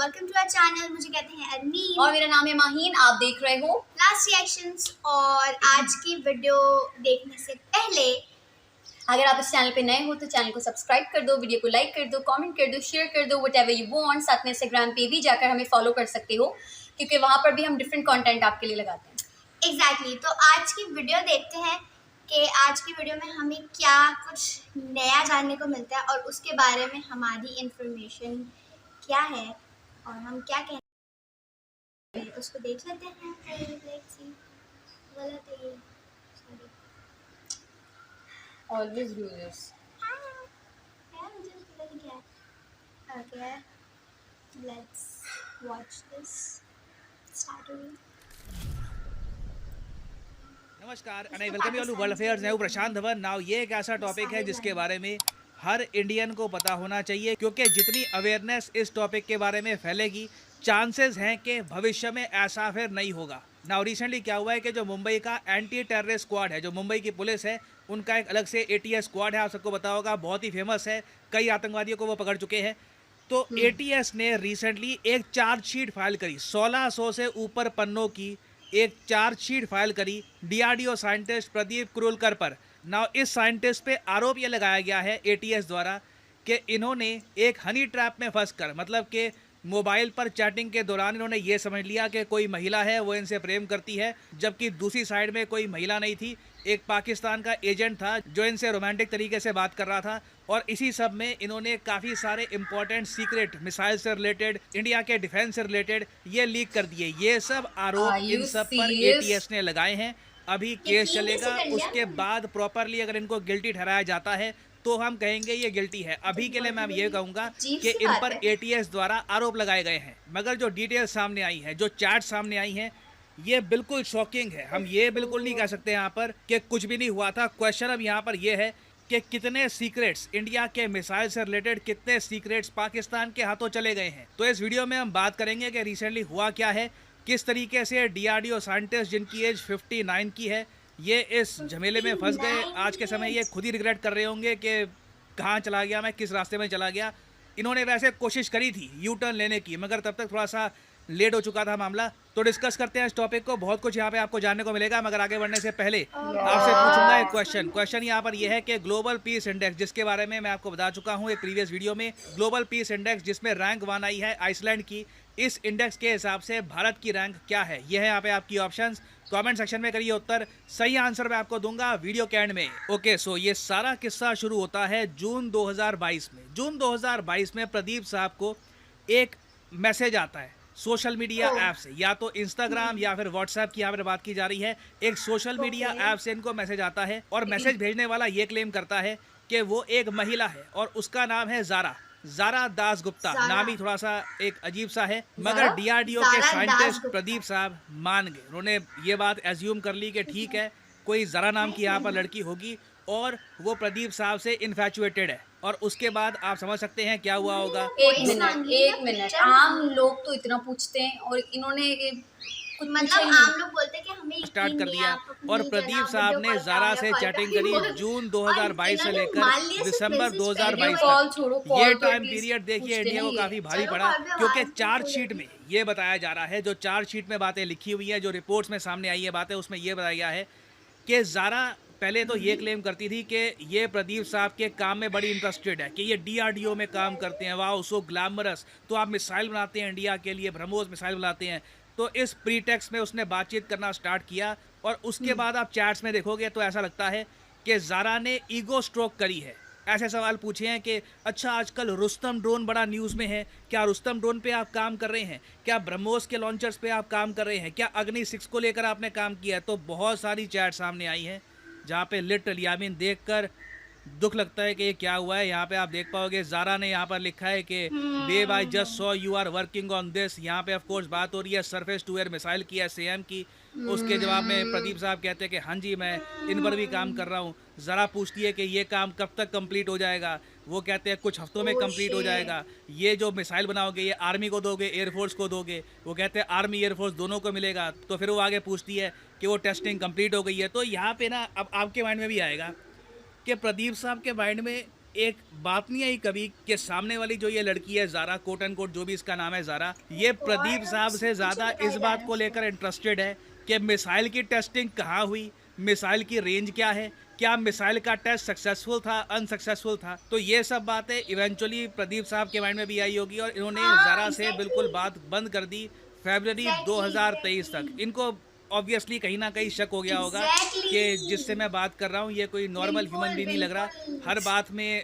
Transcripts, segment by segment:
Welcome to our channel. मुझे कहते हैं अरमीन और मेरा नाम है माहीन। आप देख रहे हो लास्ट रिएक्शंस। और आज की वीडियो देखने से पहले अगर आप इस चैनल पे नए हो तो चैनल को सब्सक्राइब कर दो, वीडियो को लाइक कर दो, कमेंट कर दो, शेयर कर दो, व्हाटएवर यू वांट। साथ में इंस्टाग्राम पे भी जाकर हमें फॉलो कर सकते हो क्योंकि वहाँ पर भी हम डिफरेंट कंटेंट आपके लिए लगाते हैं। एग्जैक्टली तो आज की वीडियो देखते हैं कि आज की वीडियो में हमें क्या कुछ नया जानने को मिलता है और उसके बारे में हमारी इंफॉर्मेशन क्या है और हम क्या कहते हैं उसको देख लेते हैं। Let's see. गलत है ये, सॉरी। Always do this. यार मुझे पता नहीं क्या है। Okay let's watch this start. नमस्कार and I welcome you all to world affairs. मैं हूं प्रशांत धवन। नाउ ये एक ऐसा टॉपिक है जिसके बारे में हर इंडियन को पता होना चाहिए क्योंकि जितनी अवेयरनेस इस टॉपिक के बारे में फैलेगी चांसेस हैं कि भविष्य में ऐसा फिर नहीं होगा। नाउ रिसेंटली क्या हुआ है कि जो मुंबई का एंटी टेररिस्ट स्क्वाड है, जो मुंबई की पुलिस है, उनका एक अलग से ATS स्क्वाड है। आप सबको पता होगा, बहुत ही फेमस है, कई आतंकवादियों को वो पकड़ चुके हैं। तो ATS ने रिसेंटली एक चार्जशीट फाइल करी, 1600 से ऊपर पन्नों की एक चार्जशीट फाइल करी DRDO साइंटिस्ट प्रदीप कुरुलकर पर। नाउ इस साइंटिस्ट पे आरोप ये लगाया गया है ATS द्वारा कि इन्होंने एक हनी ट्रैप में फंसकर, मतलब कि मोबाइल पर चैटिंग के दौरान इन्होंने ये समझ लिया कि कोई महिला है, वो इनसे प्रेम करती है, जबकि दूसरी साइड में कोई महिला नहीं थी, एक पाकिस्तान का एजेंट था जो इनसे रोमांटिक तरीके से बात कर रहा था। और इसी सब में इन्होंने काफ़ी सारे इंपॉर्टेंट सीक्रेट मिसाइल से रिलेटेड, इंडिया के डिफेंस से रिलेटेड ये लीक कर दिए। ये सब आरोप इन सब पर ATS ने लगाए हैं। अभी केस चलेगा, उसके बाद प्रॉपरली अगर इनको गिल्टी ठहराया जाता है तो हम कहेंगे ये गिल्टी है। अभी के लिए मैं ये कहूँगा कि इन पर ATS द्वारा आरोप लगाए गए हैं, मगर जो डिटेल्स सामने आई है, जो चैट सामने आई हैं, ये बिल्कुल शॉकिंग है। हम ये बिल्कुल नहीं कह सकते यहाँ पर कि कुछ भी नहीं हुआ था। क्वेश्चन अब यहाँ पर यह है कि कितने सीक्रेट्स इंडिया के मिसाइल से रिलेटेड, कितने सीक्रेट्स पाकिस्तान के हाथों चले गए हैं। तो इस वीडियो में हम बात करेंगे कि रिसेंटली हुआ क्या है, किस तरीके से DRDO साइंटिस्ट जिनकी एज 59 की है, ये इस झमेले में फंस गए। आज के समय ये खुद ही रिग्रेट कर रहे होंगे कि कहाँ चला गया मैं, किस रास्ते में चला गया। इन्होंने वैसे कोशिश करी थी यू टर्न लेने की, मगर तब तक थोड़ा सा लेट हो चुका था मामला। तो डिस्कस करते हैं इस टॉपिक को, बहुत कुछ यहाँ पे आपको जानने को मिलेगा। मगर आगे बढ़ने से पहले आपसे पूछूंगा एक क्वेश्चन यहाँ पर यह है कि ग्लोबल पीस इंडेक्स, जिसके बारे में मैं आपको बता चुका हूँ एक प्रीवियस वीडियो में, ग्लोबल पीस इंडेक्स जिसमें रैंक 1 आई है आइसलैंड की, इस इंडेक्स के हिसाब से भारत की रैंक क्या है? यह है यहाँ पे आपकी ऑप्शंस। कमेंट सेक्शन में करिए उत्तर, सही आंसर मैं आपको दूंगा वीडियो के एंड में। ओके सो ये सारा किस्सा शुरू होता है जून 2022 में। जून 2022 में प्रदीप साहब को एक मैसेज आता है सोशल मीडिया ऐप से, या तो इंस्टाग्राम या फिर व्हाट्सएप की यहाँ पर बात की जा रही है। एक सोशल मीडिया ऐप से इनको मैसेज आता है और मैसेज भेजने वाला ये क्लेम करता है कि वो एक महिला है और उसका नाम है ज़ारा दासगुप्ता। नाम ही थोड़ा सा एक अजीब सा है, मगर DRDO के साइंटिस्ट प्रदीप साहब मान गए। उन्होंने ये बात एज्यूम कर ली कि ठीक है, कोई ज़ारा नाम की यहाँ पर लड़की होगी और वो प्रदीप साहब से इन्फैचुएटेड है। और उसके बाद आप समझ सकते हैं क्या हुआ होगा। एक मिनट, आम लोग तो इतना पूछते हैं और इन्होंने मतलब आम लोग बोलते हैं कि हमें स्टार्ट कर दिया। और प्रदीप साहब ने ज़ारा से चैटिंग करी जून 2022 से लेकर दिसंबर 2022 तक। ये टाइम पीरियड देखिए इंडिया को काफ़ी भारी पड़ा, क्योंकि चार्जशीट में ये बताया जा रहा है, जो चार्जशीट में बातें लिखी हुई है, जो रिपोर्ट्स में सामने आई है बातें, उसमें ये बताया गया है कि ज़ारा पहले तो ये क्लेम करती थी कि ये प्रदीप साहब के काम में बड़ी इंटरेस्टेड है, कि ये DRDO में काम करते हैं, वाह सो ग्लैमरस, तो आप मिसाइल बनाते हैं इंडिया के लिए, ब्रह्मोस मिसाइल बनाते हैं। तो इस प्रीटेक्स्ट में उसने बातचीत करना स्टार्ट किया और उसके बाद आप चैट्स में देखोगे तो ऐसा लगता है कि ज़ारा ने ईगो स्ट्रोक करी है। ऐसे सवाल पूछे हैं कि अच्छा आजकल रुस्तम ड्रोन बड़ा न्यूज़ में है, क्या रुस्तम ड्रोन पे आप काम कर रहे हैं? क्या ब्रह्मोस के लॉन्चर्स पे आप काम कर रहे हैं? क्या अग्नि 6 को लेकर आपने काम किया? तो बहुत सारी चैट सामने आई हैं जहाँ पे लिटरली आई मीन देखकर दुख लगता है कि ये क्या हुआ है। यहाँ पे आप देख पाओगे ज़ारा ने यहाँ पर लिखा है कि babe I just saw you are working on this. यहाँ पे ऑफ कोर्स बात हो रही है सरफेस टू एयर मिसाइल की, SAM की। उसके जवाब में प्रदीप साहब कहते हैं कि हाँ जी मैं इन पर भी काम कर रहा हूँ। ज़रा पूछती है कि ये काम कब तक कंप्लीट हो जाएगा? वो कहते हैं कुछ हफ्तों में कंप्लीट हो जाएगा। ये जो मिसाइल बनाओगे ये आर्मी को दोगे, एयरफोर्स को दोगे? वो कहते हैं आर्मी एयरफोर्स दोनों को मिलेगा। तो फिर वो आगे पूछती है कि वो टेस्टिंग कंप्लीट हो गई है। तो यहाँ पे ना अब आपके माइंड में भी आएगा कि प्रदीप साहब के माइंड में एक बात नहीं आई कभी कि सामने वाली जो ये लड़की है ज़ारा, कोट एंड कोट जो भी इसका नाम है ज़ारा, ये प्रदीप साहब से ज़्यादा इस बात को लेकर इंटरेस्टेड है कि मिसाइल की टेस्टिंग कहाँ हुई, मिसाइल की रेंज क्या है, क्या मिसाइल का टेस्ट सक्सेसफुल था, अनसक्सेसफुल था। तो ये सब बातें इवेंचुअली प्रदीप साहब के माइंड में भी आई होगी और इन्होंने ज़ारा से बिल्कुल बात बंद कर दी फरवरी 2023 तक। इनको ऑब्वियसली कहीं ना कहीं शक हो गया होगा कि जिससे मैं बात कर रहा हूँ ये कोई नॉर्मल ह्यूमन भी नहीं लग रहा। हर बात में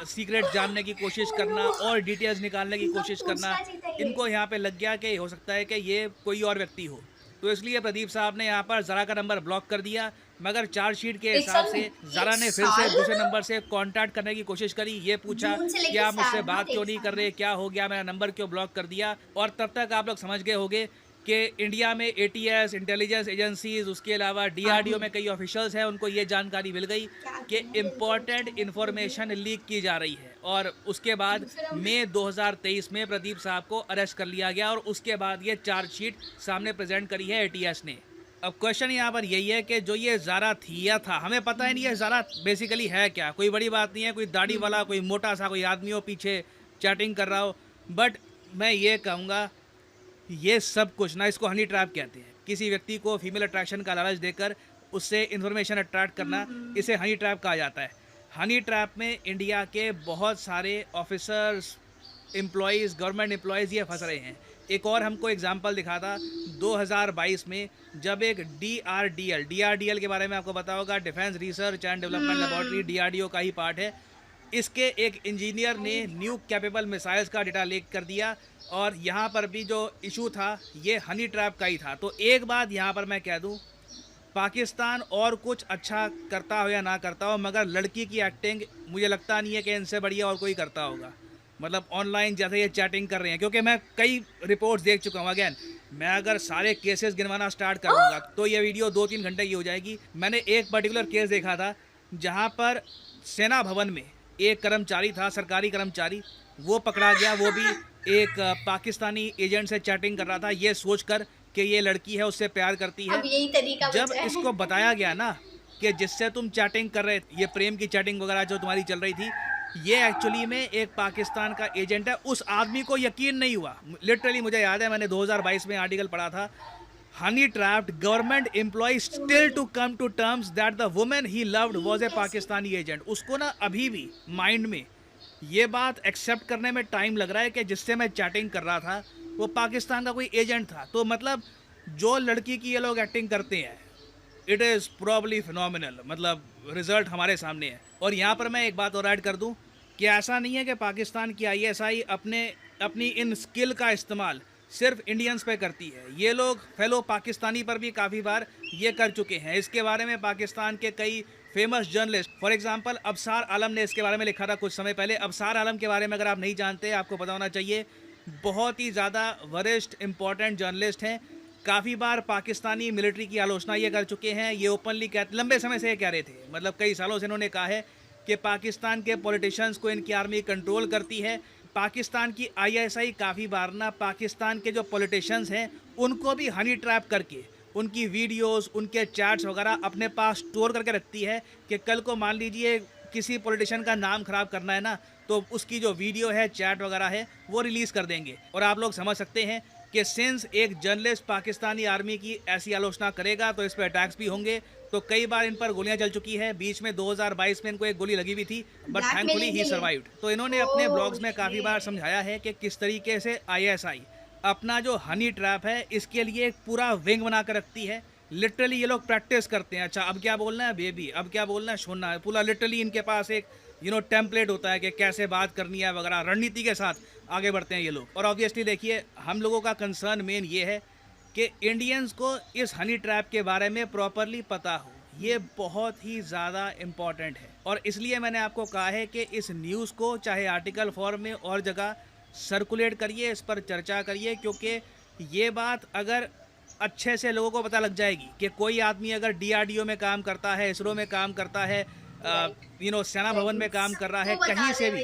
सीक्रेट जानने की कोशिश करना और डिटेल्स निकालने की कोशिश करना, इनको यहाँ पे लग गया कि हो सकता है कि ये कोई और व्यक्ति हो। तो इसलिए प्रदीप साहब ने यहाँ पर ज़रा का नंबर ब्लॉक कर दिया, मगर चार्जशीट के हिसाब से ज़रा ने फिर से दूसरे नंबर से कांटेक्ट करने की कोशिश करी। ये पूछा कि आप मुझसे बात क्यों नहीं कर रहे, क्या हो गया, मेरा नंबर क्यों ब्लॉक कर दिया। और तब तक आप लोग समझ गए होंगे कि इंडिया में ATS इंटेलिजेंस एजेंसीज, उसके अलावा DRDO में कई ऑफिशियल्स हैं, उनको ये जानकारी मिल गई कि इम्पोर्टेंट इन्फॉर्मेशन लीक की जा रही है। और उसके बाद मई 2023 में प्रदीप साहब को अरेस्ट कर लिया गया और उसके बाद ये चार्जशीट सामने प्रेजेंट करी है ATS ने। अब क्वेश्चन यहाँ पर यही है कि जो ये ज़ारा थी या था, हमें पता ही नहीं है ज़ारा बेसिकली है क्या। कोई बड़ी बात नहीं है, कोई दाढ़ी वाला, कोई मोटा सा कोई आदमी हो पीछे चैटिंग कर रहा हो। बट मैं ये कहूँगा ये सब कुछ ना, इसको हनी ट्रैप कहते हैं। किसी व्यक्ति को फीमेल अट्रैक्शन का लालच देकर उससे इन्फॉर्मेशन अट्रैक्ट करना, इसे हनी ट्रैप कहा जाता है। हनी ट्रैप में इंडिया के बहुत सारे ऑफिसर्स, एम्प्लॉयज़, गवर्नमेंट एम्प्लॉयज़ ये फंस रहे हैं। एक और हमको एग्जांपल दिखा था 2022 में, जब एक DRDL के बारे में आपको पता होगा, defence research and development laboratory, DRDO का ही पार्ट है। इसके एक इंजीनियर ने न्यू कैपेबल मिसाइल्स का डेटा लीक कर दिया और यहाँ पर भी जो इशू था ये हनी ट्रैप का ही था। तो एक बात यहाँ पर मैं कह दूँ, पाकिस्तान और कुछ अच्छा करता हो या ना करता हो, मगर लड़की की एक्टिंग मुझे लगता नहीं है कि इनसे बढ़िया और कोई करता होगा। मतलब ऑनलाइन जैसे ये चैटिंग कर रहे हैं, क्योंकि मैं कई रिपोर्ट्स देख चुका हूँ। अगेन मैं अगर सारे केसेस गिनवाना स्टार्ट करूँगा तो ये वीडियो 2-3 घंटे की हो जाएगी। मैंने एक पर्टिकुलर केस देखा था जहाँ पर सेना भवन में एक कर्मचारी था, सरकारी कर्मचारी, वो पकड़ा गया। वो भी एक पाकिस्तानी एजेंट से चैटिंग कर रहा था, ये सोचकर कि ये लड़की है, उससे प्यार करती है। अब यही तरीका जब इसको बताया गया ना कि जिससे तुम चैटिंग कर रहे, ये प्रेम की चैटिंग वगैरह जो तुम्हारी चल रही थी, ये एक्चुअली में एक पाकिस्तान का एजेंट है, उस आदमी को यकीन नहीं हुआ। लिटरली मुझे याद है, मैंने 2022 में आर्टिकल पढ़ा था, honey trapped government employ still to come to terms that the woman he loved was a Pakistani agent. उसको ना अभी भी माइंड में ये बात एक्सेप्ट करने में टाइम लग रहा है कि जिससे मैं चैटिंग कर रहा था वो पाकिस्तान का कोई एजेंट था। तो मतलब जो लड़की की ये लोग एक्टिंग करते हैं, इट इज़ प्रॉब्ली फिनोमिनल। मतलब रिजल्ट हमारे सामने है। और यहाँ पर मैं एक बात और ऐड कर दूँ कि ऐसा नहीं है कि पाकिस्तान की ISI अपनी इन स्किल का इस्तेमाल सिर्फ इंडियंस पे करती है। ये लोग फेलो पाकिस्तानी पर भी काफ़ी बार ये कर चुके हैं। इसके बारे में पाकिस्तान के कई फेमस जर्नलिस्ट, फॉर एग्जांपल अबसार आलम ने इसके बारे में लिखा था कुछ समय पहले। अबसार आलम के बारे में अगर आप नहीं जानते, आपको पता होना चाहिए, बहुत ही ज़्यादा वरिष्ठ इंपॉर्टेंट जर्नलिस्ट हैं। काफ़ी बार पाकिस्तानी मिलिट्री की आलोचना ये कर चुके हैं। ये ओपनली लंबे समय से ये कह रहे थे, मतलब कई सालों से इन्होंने कहा है कि पाकिस्तान के पॉलिटिशियंस को इनकी आर्मी कंट्रोल करती है। पाकिस्तान की ISI काफ़ी बार ना पाकिस्तान के जो पॉलिटिशियंस हैं उनको भी हनी ट्रैप करके उनकी वीडियोस, उनके चैट्स वगैरह अपने पास स्टोर करके रखती है कि कल को मान लीजिए किसी पॉलिटिशियन का नाम ख़राब करना है ना, तो उसकी जो वीडियो है, चैट वगैरह है, वो रिलीज़ कर देंगे। और आप लोग समझ सकते हैं कि सिंस एक जर्नलिस्ट पाकिस्तानी आर्मी की ऐसी आलोचना करेगा तो इस पर अटैक्स भी होंगे। तो कई बार इन पर गोलियां चल चुकी है। बीच में 2022 में इनको एक गोली लगी भी थी, बट थैंकफुली ही सर्वाइव्ड। तो इन्होंने अपने ब्लॉग्स में काफ़ी बार समझाया है कि किस तरीके से ISI अपना जो हनी ट्रैप है इसके लिए एक पूरा विंग बना कर रखती है। लिटरली ये लोग प्रैक्टिस करते हैं। अच्छा अब क्या बोलना है बेबी, अब क्या बोलना है सोना है, पूरा लिटरली इनके पास एक टेम्पलेट होता है कि कैसे बात करनी है वगैरह, रणनीति के साथ आगे बढ़ते हैं ये लोग। और ऑब्वियसली देखिए, हम लोगों का कंसर्न मेन ये है कि इंडियंस को इस हनी ट्रैप के बारे में प्रॉपरली पता हो। ये बहुत ही ज़्यादा इम्पॉर्टेंट है और इसलिए मैंने आपको कहा है कि इस न्यूज़ को चाहे आर्टिकल फॉर्म में और जगह सर्कुलेट करिए, इस पर चर्चा करिए, क्योंकि ये बात अगर अच्छे से लोगों को पता लग जाएगी कि कोई आदमी अगर DRDO में काम करता है, ISRO में काम करता है, सेना भवन में काम कर रहा है, कहीं से भी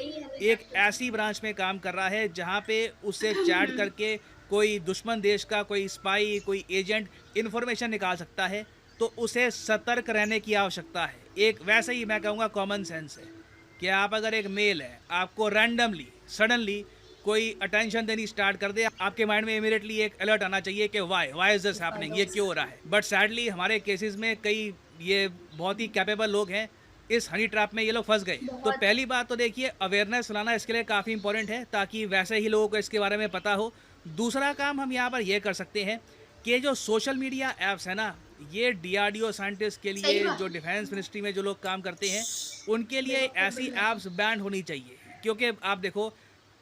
एक ऐसी ब्रांच में काम कर रहा है जहाँ पे उससे चैट करके कोई दुश्मन देश का कोई स्पाई, कोई एजेंट इन्फॉर्मेशन निकाल सकता है, तो उसे सतर्क रहने की आवश्यकता है। एक वैसे ही मैं कहूँगा कॉमन सेंस है। कि आप अगर एक मेल है, आपको रैंडमली सडनली कोई अटेंशन देनी स्टार्ट कर दे, आपके माइंड में इमीडिएटली एक अलर्ट आना चाहिए कि वाई इज दिस हैपनिंग, ये क्यों हो रहा है। बट सैडली हमारे केसेस में कई ये बहुत ही कैपेबल लोग हैं, इस हनी ट्रैप में ये लोग फंस गए। तो पहली बात तो देखिए, अवेयरनेस फैलाना इसके लिए काफ़ी इंपॉर्टेंट है ताकि वैसे ही लोगों को इसके बारे में पता हो। दूसरा काम हम यहाँ पर ये कर सकते हैं कि जो सोशल मीडिया ऐप्स है ना, ये DRDO साइंटिस्ट के लिए, जो डिफेंस मिनिस्ट्री में जो लोग काम करते हैं, उनके लिए ऐसी ऐप्स बैन होनी चाहिए। क्योंकि आप देखो,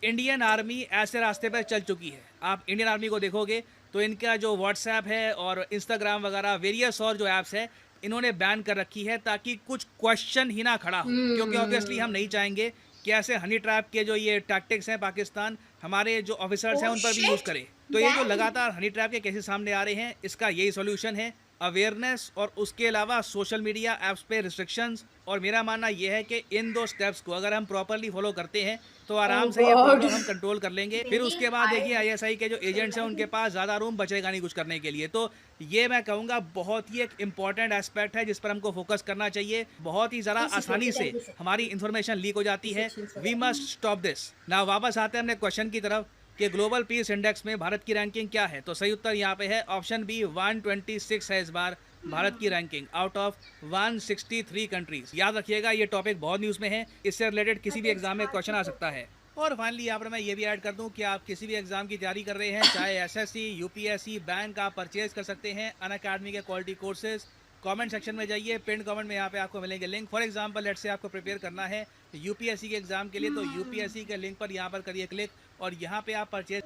इंडियन आर्मी ऐसे रास्ते पर चल चुकी है। आप इंडियन आर्मी को देखोगे तो इनका जो व्हाट्सएप है और इंस्टाग्राम वगैरह वेरियस और जो ऐप्स है, इन्होंने बैन कर रखी है ताकि कुछ क्वेश्चन ही ना खड़ा हो। क्योंकि ऑब्वियसली हम नहीं चाहेंगे कि ऐसे हनी ट्रैप के जो ये टैक्टिक्स हैं पाकिस्तान हमारे जो ऑफिसर्स हैं उन पर भी यूज़ करे। तो ये जो लगातार हनी ट्रैप के केसेस सामने आ रहे हैं, इसका यही सॉल्यूशन है, अवेयरनेस और उसके अलावा सोशल मीडिया ऐप्स पे रिस्ट्रिक्शंस। और मेरा मानना यह है कि इन दो स्टेप्स को अगर हम प्रॉपरली फॉलो करते हैं तो आराम से ये प्रॉब्लम हम कंट्रोल कर लेंगे। फिर उसके बाद देखिए ISI के जो एजेंट्स हैं उनके पास ज़्यादा रूम बचेगा नहीं कुछ करने के लिए। तो ये मैं कहूँगा बहुत ही एक इम्पॉर्टेंट एस्पेक्ट है जिस पर हमको फोकस करना चाहिए। बहुत ही ज़्यादा आसानी से हमारी इन्फॉर्मेशन लीक हो जाती है। We must stop this. ना वापस आते हैं अपने क्वेश्चन की तरफ कि ग्लोबल पीस इंडेक्स में भारत की रैंकिंग क्या है। तो सही उत्तर यहाँ पे है ऑप्शन बी, 126 है इस बार भारत की रैंकिंग आउट ऑफ 163 कंट्रीज। याद रखिएगा, ये टॉपिक बहुत न्यूज़ में है, इससे रिलेटेड किसी भी एग्जाम में क्वेश्चन आ सकता है। और फाइनली यहाँ पर मैं ये भी ऐड कर दूं कि आप किसी भी एग्जाम की तैयारी कर रहे हैं, चाहे SSC, UPSC, बैंक, आप परचेज कर सकते हैं अनअकैडमी के क्वालिटी कोर्सेज। कमेंट सेक्शन में जाइए, पिन कमेंट में यहाँ पे आपको मिलेंगे link. For example let's say आपको प्रिपेयर करना है UPSC के एग्जाम के लिए, तो UPSC के लिंक पर यहाँ पर करिए क्लिक और यहाँ पे आप परचेज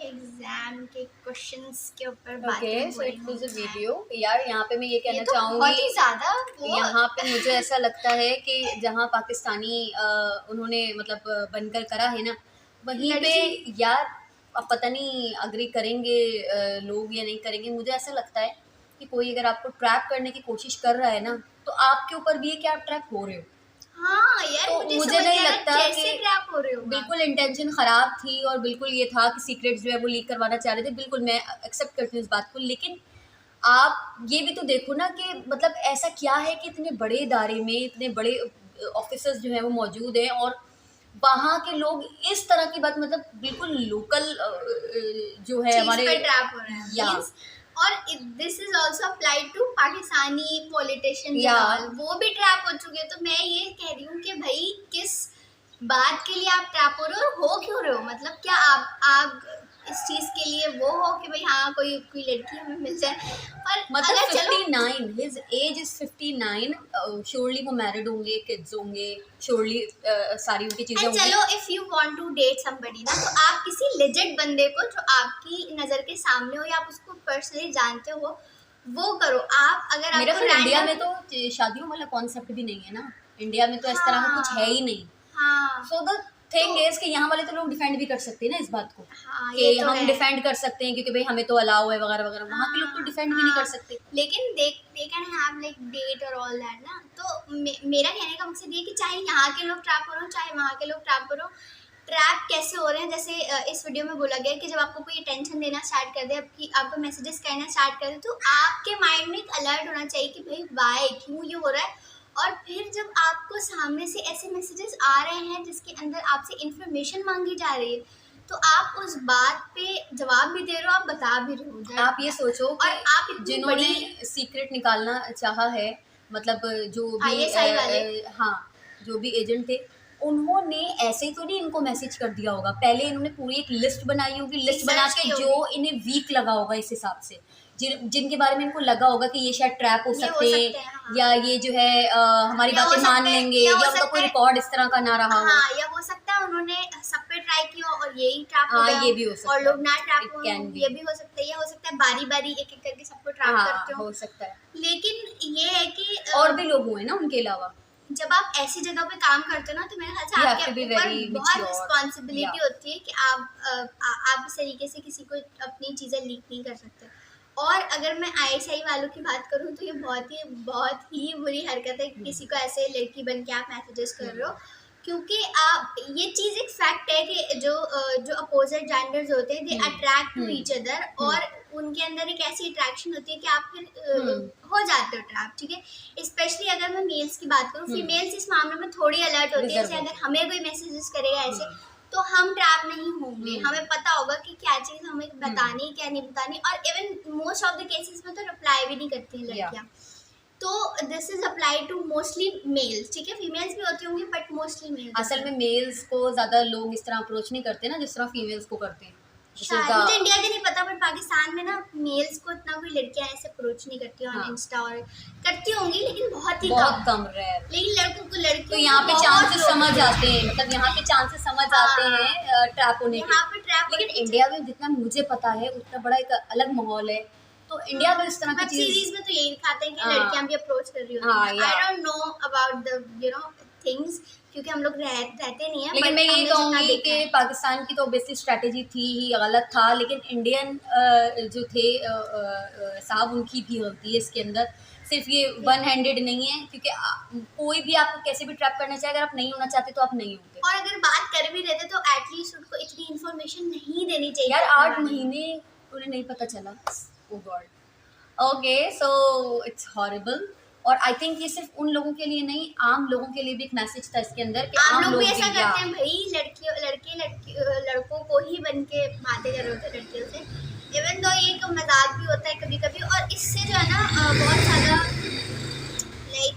एग्जाम के क्वेश्चंस के ऊपर okay, so it was a video. यार यहाँ पे मैं ये कहना बहुत चाहूँगी, ही ज्यादा यहाँ पे मुझे ऐसा लगता है कि जहाँ पाकिस्तानी उन्होंने मतलब बनकर करा है ना, वहीं पे यार अब पता नहीं अग्री करेंगे लोग या नहीं करेंगे। मुझे ऐसा लगता है कि कोई अगर आपको ट्रैप करने की कोशिश कर रहा है ना, तो आपके ऊपर भी है कि आप ट्रैप हो रहे हो। हाँ यार, तो मुझे नहीं लगता कि ट्रैप हो रहे हो। बिल्कुल इंटेंशन ख़राब थी और बिल्कुल ये था कि सीक्रेट्स जो है वो लीक करवाना चाह रहे थे। बिल्कुल मैं एक्सेप्ट करती हूँ इस बात को, लेकिन आप ये भी तो देखो ना कि मतलब ऐसा क्या है कि इतने बड़े इदारे में इतने बड़े ऑफिसर्स जो हैं वो मौजूद हैं और वहाँ के लोग इस तरह की बात, मतलब बिल्कुल लोकल जो है हमारे ट्रैप हो रहे हैं। या और this is also applied to Pakistani politician, वो भी ट्रैप हो चुके हैं। तो मैं ये कह रही हूँ कि भाई किस बात के लिए आप ट्रैप हो रहे हो क्यों रहे हो? मतलब क्या आप इस चीज़ के लिए वो हो कि भाई हाँ कोई लड़की हमें मिल जाए। और मतलब 59, हिज एज इज 59, श्योरली वो मैरिड होंगे, किड्स होंगे, श्योरली सारी उनकी चीज़ें होंगी। चलो if you want to date somebody ना, तो आप किसी लेजिट बंदे को जो आपकी नज़र के सामने हो या आप उसको पर्सनली जानते हो वो करो। आप अगर मेरा आपको तो इंडिया में तो शादियों वाला कॉन्सेप्ट भी नहीं है ना, इंडिया में तो इस तरह का कुछ है ही नहीं। हाँ, सो द थिंग इज कि यहाँ वाले तो लोग डिफेंड भी कर सकते हैं ना इस बात को, हाँ, कि ये तो हम है। डिफेंड कर सकते हैं क्योंकि भाई हमें तो अलाउ है वगैरह वगैरह। वहाँ के लोग तो डिफेंड भी नहीं कर सकते। लेकिन they can have like date और ऑल दैट ना। तो मेरा कहने का मकसद ये कि चाहे यहाँ के लोग ट्रैप हो रहे हो चाहे वहाँ के लोग ट्रैप हो रहे हो, ट्रैप कैसे हो रहे हैं? जैसे इस वीडियो में बोला गया कि जब आपको कोई टेंशन देना स्टार्ट कर दे, आपको मैसेजेस करना स्टार्ट कर दे, तो आपके माइंड में एक अलर्ट होना चाहिए कि भाई वाई क्यों ये हो रहा है। और फिर जब आपको सामने से ऐसे मैसेजेस आ रहे हैं जिसके अंदर आपसे इंफॉर्मेशन मांगी जा रही है, तो आप उस बात पे जवाब भी दे रहे हो, आप बता भी रहे हो। आप ये सोचो और आप इतनी जिन्होंने सीक्रेट निकालना चाहा है, मतलब जो भी ISI वाले, हाँ जो भी एजेंट थे, उन्होंने ऐसे तो नहीं इनको मैसेज कर दिया होगा। पहले इन्होंने पूरी एक लिस्ट बनाई होगी, लिस्ट बना के जो इन्हें वीक लगा होगा इस हिसाब से, जिनके बारे में इनको लगा होगा कि ये शायद ट्रैप हो सकते हैं, हाँ। या ये जो है हमारी बातें मान लेंगे, या उनका कोई रिकॉर्ड इस तरह का ना रहा हो, हाँ, या हो सकता है उन्होंने सब पे ट्राई किया और यही ट्रैप हो गया, ये भी हो सकता है, और लोग ना ट्रैप हो, ये भी हो सकता है। या हो सकता है बारी बारी एक एक करके सबको ट्रैप करते हो सकता है। लेकिन ये है कि और भी लोग हुए ना उनके अलावा। जब आप ऐसी जगह पे काम करते हो ना, तो मेरे ख्याल से आपके ऊपर बहुत रिस्पॉन्सिबिलिटी होती है कि आप इस तरीके से किसी को अपनी चीज़ें लीक नहीं कर सकते। और अगर मैं ISI वालों की बात करूँ तो ये बहुत ही बुरी हरकत है कि किसी को ऐसे लड़की बन के आप मैसेजेस कर रहे हो, क्योंकि आप ये चीज़ एक फैक्ट है कि जो अपोजिट जेंडर्स होते हैं they attract to each other, hmm. और उनके अंदर एक ऐसी अट्रैक्शन होती है कि आप फिर हो जाते हो ट्रैप, ठीक है। स्पेशली अगर मैं मेल्स की बात करूँ, फीमेल्स इस मामले में थोड़ी अलर्ट होती है, Reserve जैसे होती अगर हमें कोई मैसेजेस करेगा ऐसे तो हम ट्रैप नहीं होंगे, हमें पता होगा कि क्या चीज़ हमें बतानी क्या नहीं बतानी, और even most of the cases में तो रिप्लाई भी नहीं करती हैं लड़कियाँ। तो this is apply to mostly males, ठीक है, फीमेल्स भी होती होंगी बट मोस्टली मेल्स। असल में मेल्स को ज़्यादा लोग इस तरह अप्रोच नहीं करते ना जिस तरह फीमेल्स को करते हैं। शायद मुझे इंडिया के नहीं पता, बट पाकिस्तान में ना मेल्स को इतना कोई लड़कियां ऐसे अप्रोच नहीं करती ऑन हाँ। इंस्टा, और करती होंगी लेकिन बहुत ही बहुत कम। कम रेयर। लेकिन लड़कों को लड़कियों तो यहाँ पे बहुत चांसेस लोग समझ हैं। आते हैं, मतलब यहाँ पे चांसेस समझ आते हाँ। हैं ट्रैप होने यहाँ के। पे ट्रैप लेकिन इंडिया में जितना मुझे पता है उतना बड़ा एक अलग माहौल है, तो इंडिया में इस तरह की वेब चीज सीरीज में तो यही दिखाते हैं कि हाँ। लड़कियां भी अप्रोच कर रही हाँ, होती हैं। या। I don't know about the things, क्योंकि हम लोग रहते नहीं है। लेकिन मैं यही कहूँगी कि पाकिस्तान की तो ऑब्वियसली स्ट्रैटेजी थी ही, गलत था, लेकिन इंडियन जो थे साहब उनकी भी गलती है इसके अंदर। सिर्फ ये वन हैंडेड नहीं है, क्योंकि कोई भी आपको कैसे भी ट्रैप करना चाहे, अगर आप नहीं होना चाहते तो आप नहीं होते। और अगर बात कर भी रहे थे तो एटलीस्ट उनको इतनी इन्फॉर्मेशन नहीं देनी चाहिए। यार 8 महीने उन्हें नहीं पता चला। Oh god. Okay, so it's horrible. और आई थिंक ये सिर्फ उन लोगों के लिए नहीं, आम लोगों के लिए भी एक मैसेज था इसके अंदर कि आम लोग भी ऐसा या। करते हैं भाई, लड़कों को ही बन के बातें कर रहे होते हैं लड़कियों से। इवन तो ये एक मजाक भी होता है कभी कभी, और इससे जो है ना बहुत ज़्यादा लाइक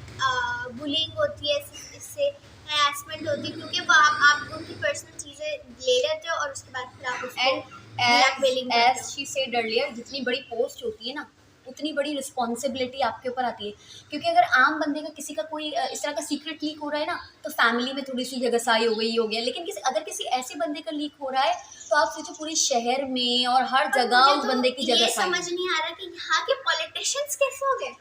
बुलिंग होती है, इससे हैरेसमेंट होती है, क्योंकि वो आप उनकी पर्सनल चीज़ें ले लेते हो और उसके बाद फिर आप उसको ब्लैकमेलिंग करते एज हो। शी सेड अर्लियर, जितनी बड़ी पोस्ट होती है ना उतनी बड़ी रिस्पॉन्सिबिलिटी आपके ऊपर आती है, क्योंकि अगर आम बंदे का किसी का कोई इस तरह का सीक्रेट लीक हो रहा है ना, तो फैमिली में थोड़ी सी जगसाई हो गई, ये हो गया। लेकिन अगर किसी ऐसे बंदे का लीक हो रहा है तो आप सोचो पूरे शहर में और हर जगह उस बंदे की ये जगसाई। समझ नहीं आ रहा कि यहाँ के पॉलिटिशियंस कैसे हो गए।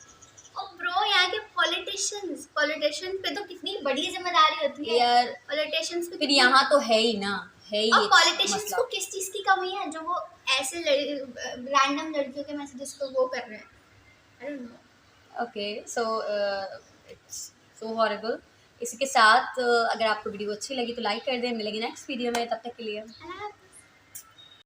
और ब्रो यहाँ के पॉलिटिशियन पे तो कितनी बड़ी जिम्मेदारी होती है यार पॉलिटिशियंस पे। फिर यहाँ तो है ही ना, है ही और एक पॉलिटिशियंस मसला। को किस चीज की कमी है जो वो ऐसे रैंडम लड़कियों के मैसेजेस को वो कर रहे हैं। I don't know. Okay, so it's so horrible. इसी के साथ अगर आपको वीडियो अच्छी लगी तो लाइक कर दें। मिलेंगे नेक्स्ट वीडियो में, तब तक के लिए अल्लाह हाफ़िज़।